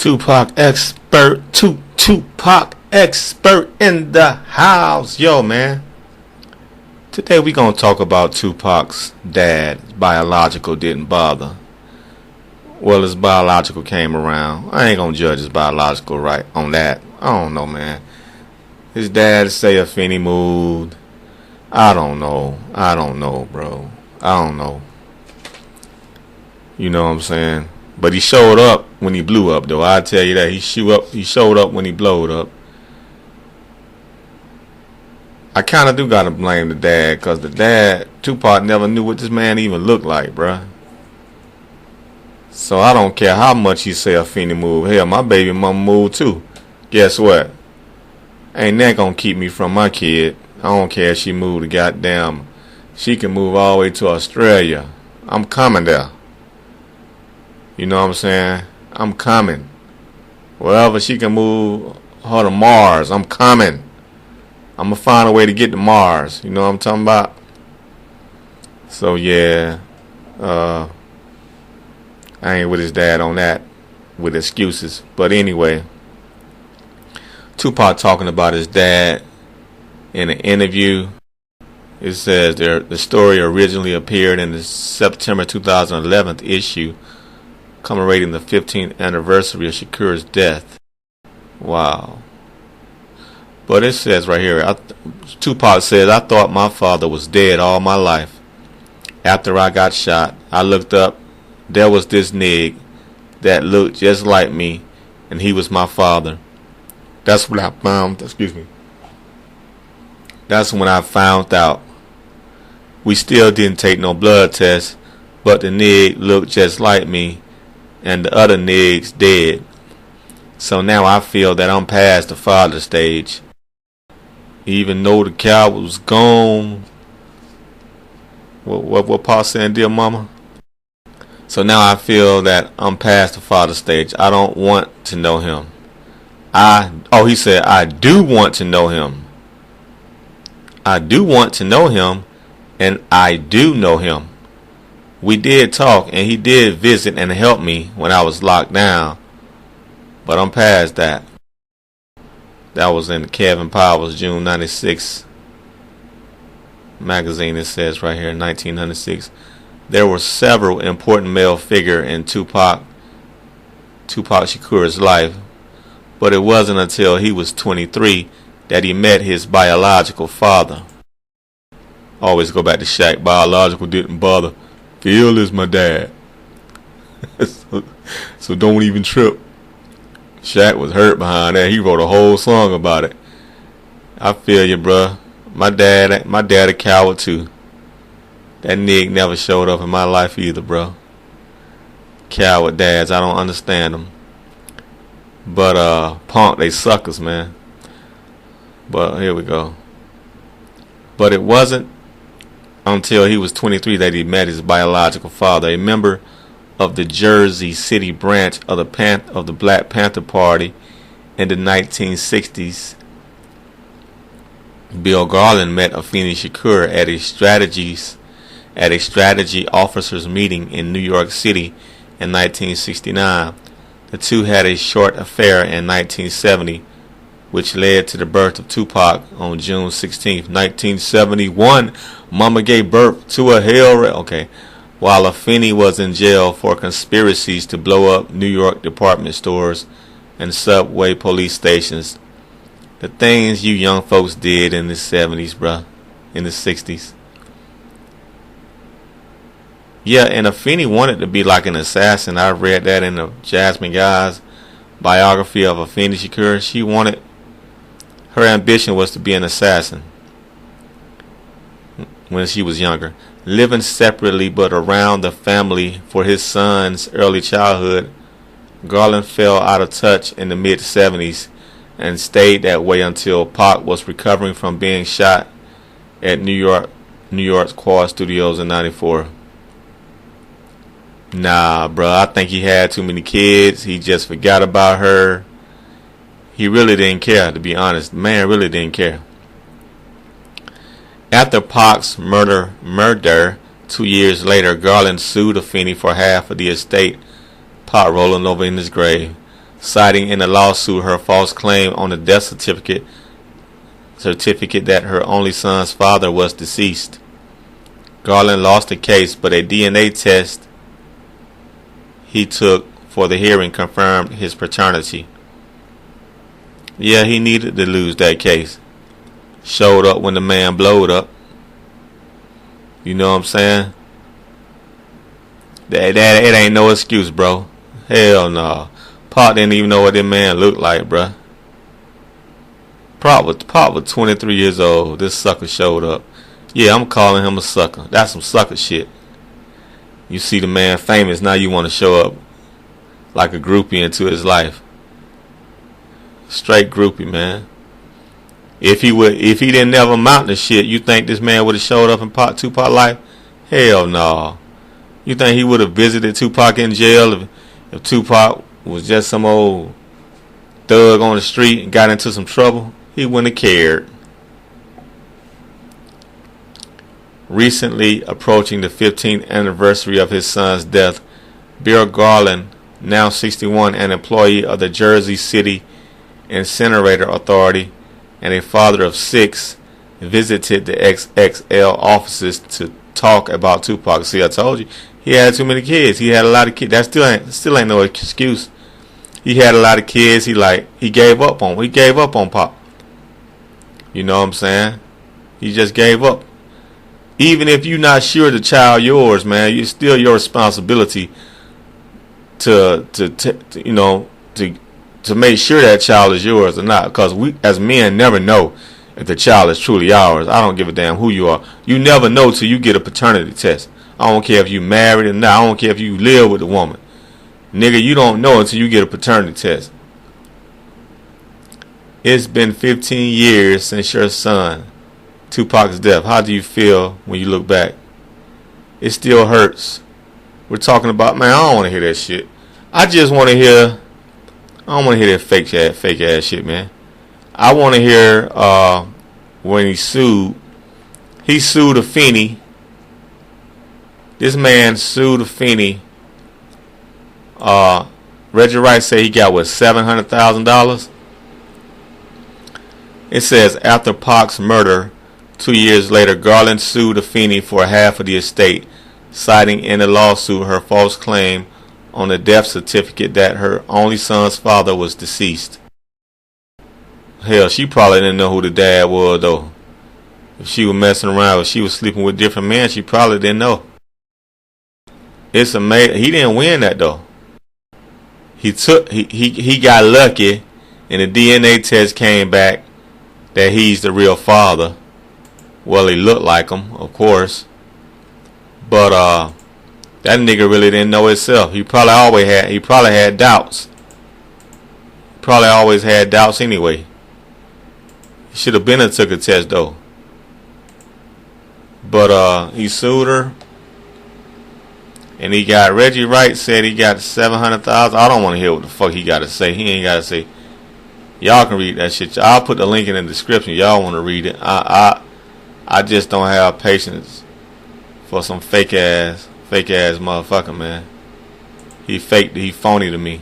Tupac expert, Tupac expert in the house. Yo, man. Today we gonna talk about Tupac's dad. His biological didn't bother. Well, his biological came around. I ain't gonna judge his biological right on that. I don't know, man. His dad say Afeni moved. I don't know, bro. I don't know. You know what I'm saying? But he showed up when he blew up, though. I tell you that he showed up when he blowed up. I kind of do gotta blame the dad, cause the dad, Tupac, never knew what this man even looked like, bruh. So I don't care how much you say Afeni moved. Hell, my baby mama moved too. Guess what? Ain't that gonna keep me from my kid? I don't care if she moved to goddamn. She can move all the way to Australia. I'm coming there. You know what I'm saying? I'm coming. Wherever she can move her to Mars, I'm coming. I'm gonna find a way to get to Mars. You know what I'm talking about? So yeah, I ain't with his dad on that with excuses. But anyway, Tupac talking about his dad in an interview. It says the story originally appeared in the September 2011 issue commemorating the 15th anniversary of Shakur's death. Wow. But it says right here, Tupac says, I thought my father was dead all my life. After I got shot, I looked up. There was this nig that looked just like me, and he was my father. That's what I found. Excuse me. That's when I found out. We still didn't take no blood tests, but the nig looked just like me, and the other nigs dead. So now I feel that I'm past the father stage. Even though the cow was gone. What Paul saying, dear mama? So now I feel that I'm past the father stage. I don't want to know him. He said, I do want to know him. I do want to know him, and I do know him. We did talk, and he did visit and help me when I was locked down. But I'm past that. That was in Kevin Powell's June 96 magazine. It says right here, 1996. There were several important male figures in Tupac Shakur's life, but it wasn't until he was 23 that he met his biological father. Always go back to Shaq. Biological didn't bother. Phil is my dad. so don't even trip. Shaq was hurt behind that. He wrote a whole song about it. I feel you, bruh. My dad a coward too. That nig never showed up in my life either, bro. Coward dads, I don't understand them. But punk, they suckers, man. But here we go. But it wasn't until he was 23 that he met his biological father, a member of the Jersey City branch of the Black Panther Party in the 1960s. Bill Garland met Afeni Shakur at a strategy officers meeting in New York City in 1969. The two had a short affair in 1970, which led to the birth of Tupac on June 16, 1971. Mama gave birth to a while Afeni was in jail for conspiracies to blow up New York department stores and subway police stations. The things you young folks did in the 70s, bruh, in the 60s. Yeah, and Afeni wanted to be like an assassin. I read that in the Jasmine Guy's biography of Afeni Shakur. Her ambition was to be an assassin when she was younger. Living separately but around the family for his son's early childhood, Garland fell out of touch in the mid-70s and stayed that way until Pac was recovering from being shot at New York's Quad Studios in 94. Nah, bruh, I think he had too many kids. He just forgot about her. He really didn't care, to be honest. The man really didn't care. After Pac's murder 2 years later, Garland sued Afeni for half of the estate, Pac rolling over in his grave. citing in the lawsuit her false claim on the death certificate that her only son's father was deceased. Garland lost the case, but a DNA test he took for the hearing confirmed his paternity. Yeah, he needed to lose that case. Showed up when the man blowed up. You know what I'm saying? That it ain't no excuse, bro. Hell no. Pop didn't even know what that man looked like, bruh. Pop was 23 years old. This sucker showed up. Yeah, I'm calling him a sucker. That's some sucker shit. You see the man famous, now you want to show up like a groupie into his life. Straight groupie, man. If he didn't never amount to shit, you think this man would have showed up in Tupac life? Hell no. You think he would have visited Tupac in jail if Tupac was just some old thug on the street and got into some trouble? He wouldn't have cared. Recently approaching the 15th anniversary of his son's death, Bill Garland, now 61, an employee of the Jersey City Incinerator Authority and a father of 6, visited the XXL offices to talk about Tupac. See, I told you, he had too many kids. He had a lot of kids. That still ain't no excuse. He had a lot of kids. He gave up on Pop. You know what I'm saying? He just gave up. Even if you're not sure the child yours, man, it's still your responsibility to make sure that child is yours or not. Because we as men never know if the child is truly ours. I don't give a damn who you are. You never know till you get a paternity test. I don't care if you married or not. I don't care if you live with a woman. Nigga, you don't know until you get a paternity test. It's been 15 years since your son, Tupac's death. How do you feel when you look back? It still hurts. We're talking about, man, I don't want to hear that shit. I don't want to hear that fake ass shit, man. I want to hear when he sued Afeni. This man sued Afeni. Reggie Wright said he got $700,000. It says after Pac's murder, 2 years later, Garland sued Afeni for half of the estate, citing in the lawsuit her false claim on the death certificate that her only son's father was deceased. Hell, she probably didn't know who the dad was, though. If she was messing around, if she was sleeping with different men, she probably didn't know. It's amazing. He didn't win that, though. He got lucky, and the DNA test came back that he's the real father. Well, he looked like him, of course. But that nigga really didn't know himself. He probably had doubts. Probably always had doubts anyway. He should have been and took a test though. But he sued her. And he got, Reggie Wright said he got $700,000. I don't want to hear what the fuck he got to say. He ain't got to say. Y'all can read that shit. I'll put the link in the description. Y'all want to read it. I just don't have patience for some fake ass motherfucker, man. He phony to me.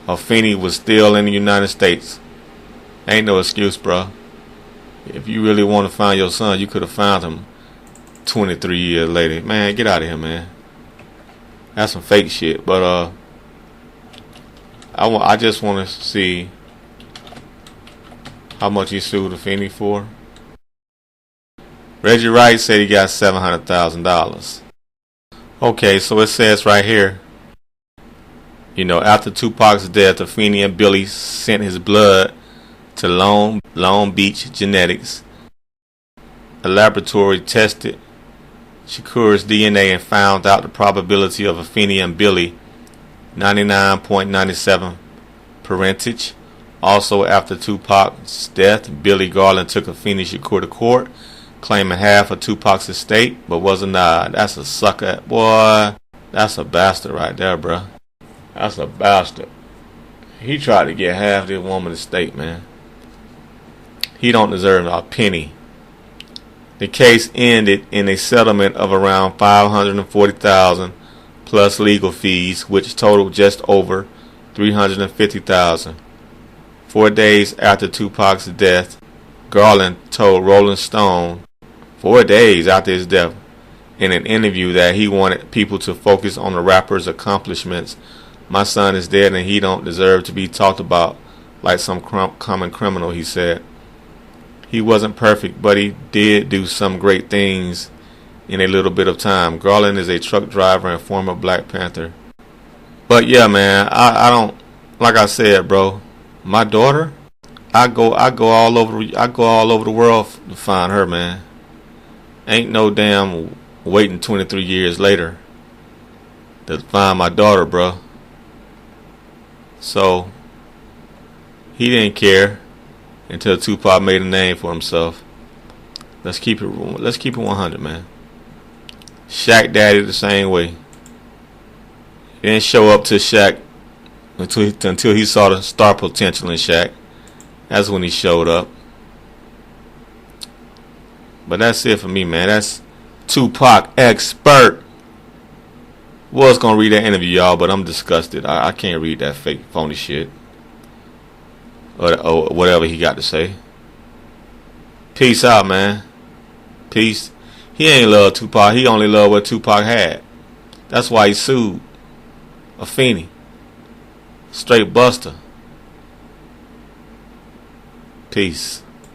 Afeni was still in the United States. Ain't no excuse, bro. If you really want to find your son, you could have found him 23 years later. Man, get out of here, man. That's some fake shit. But I just want to see how much he sued Afeni for. Reggie Wright said he got $700,000. Okay, so it says right here, you know, after Tupac's death, Afeni and Billy sent his blood to Long Beach Genetics. A laboratory tested Shakur's DNA and found out the probability of Afeni and Billy 99.97 parentage. Also, after Tupac's death, Billy Garland took Afeni Shakur to court, claiming half of Tupac's estate, but wasn't. That's a sucker, boy. That's a bastard right there, bro. That's a bastard. He tried to get half this woman's estate, man. He don't deserve a penny. The case ended in a settlement of around $540,000 plus legal fees, which totaled just over $350,000. 4 days after Tupac's death, Garland told Rolling Stone 4 days after his death in an interview that he wanted people to focus on the rapper's accomplishments. "My son is dead and he don't deserve to be talked about like some common criminal," he said. "He wasn't perfect, but he did do some great things in a little bit of time." Garland is a truck driver and former Black Panther. But yeah, man, I don't, like I said, bro, my daughter, I go all over the world to find her, man. Ain't no damn waiting 23 years later to find my daughter, bro. So he didn't care until Tupac made a name for himself. Let's keep it 100, man. Shaq Daddy the same way. He didn't show up to Shaq until he saw the star potential in Shaq. That's when he showed up. But that's it for me, man. That's Tupac expert. Was gonna read that interview, y'all, but I'm disgusted. I can't read that fake, phony shit or whatever he got to say. Peace out, man. Peace. He ain't love Tupac. He only loved what Tupac had. That's why he sued Afeni. Straight buster. Peace.